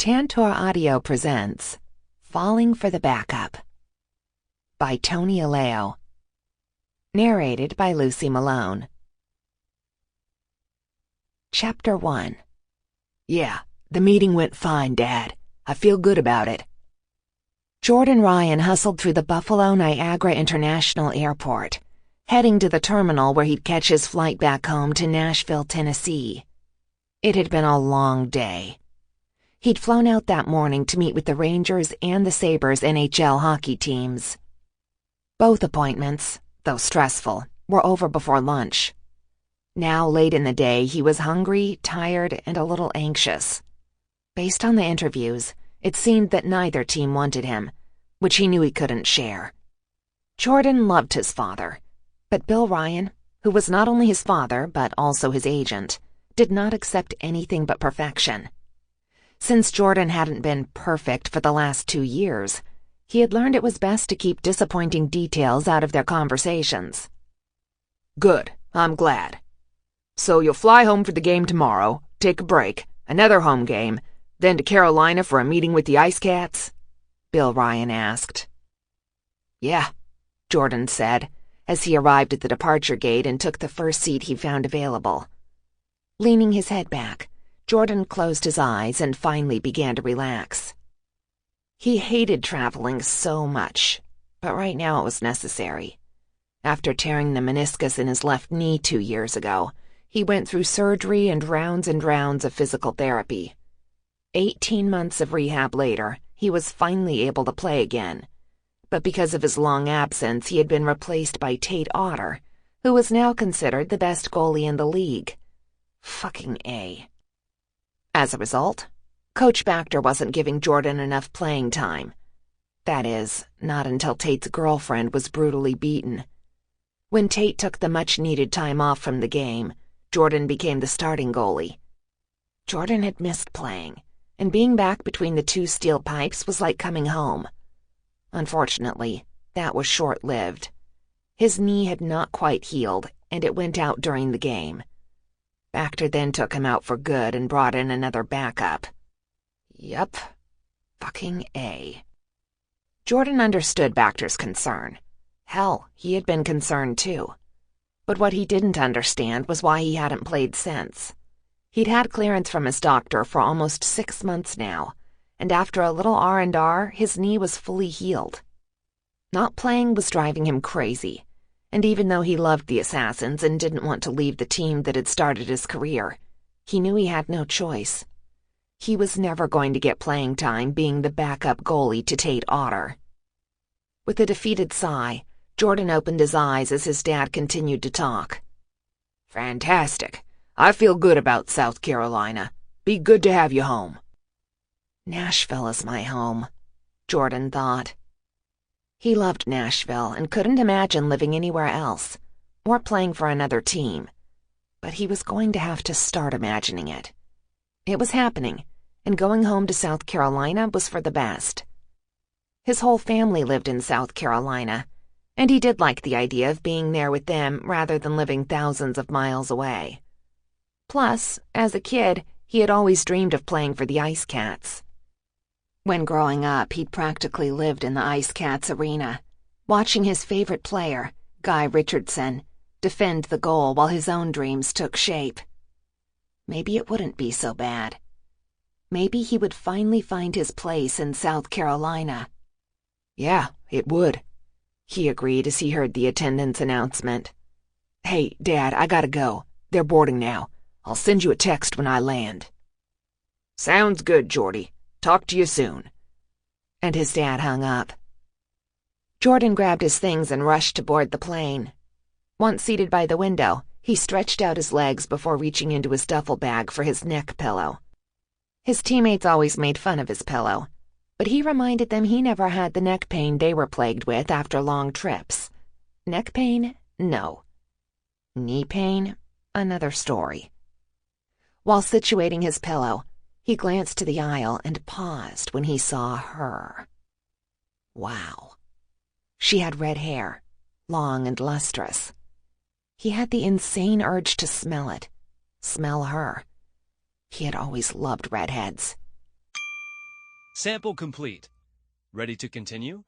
Tantor Audio presents Falling for the Backup by Toni Aleo. Narrated by Lucy Malone. Chapter 1. Yeah, the meeting went fine, Dad. I feel good about it. Jordan Ryan hustled through the Buffalo Niagara International Airport, heading to the terminal where he'd catch his flight back home to Nashville, Tennessee. It had been a long day. He'd flown out that morning to meet with the Rangers and the Sabres NHL hockey teams. Both appointments, though stressful, were over before lunch. Now, late in the day, he was hungry, tired, and a little anxious. Based on the interviews, it seemed that neither team wanted him, which he knew he couldn't share. Jordan loved his father, but Bill Ryan, who was not only his father but also his agent, did not accept anything but perfection. Since Jordan hadn't been perfect for the last 2 years, he had learned it was best to keep disappointing details out of their conversations. Good, I'm glad. So you'll fly home for the game tomorrow, take a break, another home game, then to Carolina for a meeting with the Ice Cats? Bill Ryan asked. Yeah, Jordan said, as he arrived at the departure gate and took the first seat he found available. Leaning his head back, Jordan closed his eyes and finally began to relax. He hated traveling so much, but right now it was necessary. After tearing the meniscus in his left knee 2 years ago, he went through surgery and rounds of physical therapy. 18 months of rehab later, he was finally able to play again. But because of his long absence, he had been replaced by Tate Otter, who was now considered the best goalie in the league. Fucking A. As a result, Coach Bactor wasn't giving Jordan enough playing time. That is, not until Tate's girlfriend was brutally beaten. When Tate took the much-needed time off from the game, Jordan became the starting goalie. Jordan had missed playing, and being back between the two steel pipes was like coming home. Unfortunately, that was short-lived. His knee had not quite healed, and it went out during the game. Bactor then took him out for good and brought in another backup. Yup. Fucking A. Jordan understood Bactor's concern. Hell, he had been concerned too. But what he didn't understand was why he hadn't played since. He'd had clearance from his doctor for almost 6 months now, and after a little R&R, his knee was fully healed. Not playing was driving him crazy. And even though he loved the Assassins and didn't want to leave the team that had started his career, he knew he had no choice. He was never going to get playing time being the backup goalie to Tate Otter. With a defeated sigh, Jordan opened his eyes as his dad continued to talk. Fantastic. I feel good about South Carolina. Be good to have you home. Nashville is my home, Jordan thought. He loved Nashville and couldn't imagine living anywhere else, or playing for another team. But he was going to have to start imagining it. It was happening, and going home to South Carolina was for the best. His whole family lived in South Carolina, and he did like the idea of being there with them rather than living thousands of miles away. Plus, as a kid, he had always dreamed of playing for the Ice Cats. When growing up, he'd practically lived in the Ice Cats arena, watching his favorite player, Guy Richardson, defend the goal while his own dreams took shape. Maybe it wouldn't be so bad. Maybe he would finally find his place in South Carolina. Yeah, it would, he agreed as he heard the attendance announcement. Hey, Dad, I gotta go. They're boarding now. I'll send you a text when I land. Sounds good, Jordy. Talk to you soon. And his dad hung up. Jordan grabbed his things and rushed to board the plane. Once seated by the window, he stretched out his legs before reaching into his duffel bag for his neck pillow. His teammates always made fun of his pillow, but he reminded them he never had the neck pain they were plagued with after long trips. Neck pain? No. Knee pain? Another story. While situating his pillow, he glanced to the aisle and paused when he saw her. Wow. She had red hair, long and lustrous. He had the insane urge to smell it, smell her. He had always loved redheads. Sample complete. Ready to continue?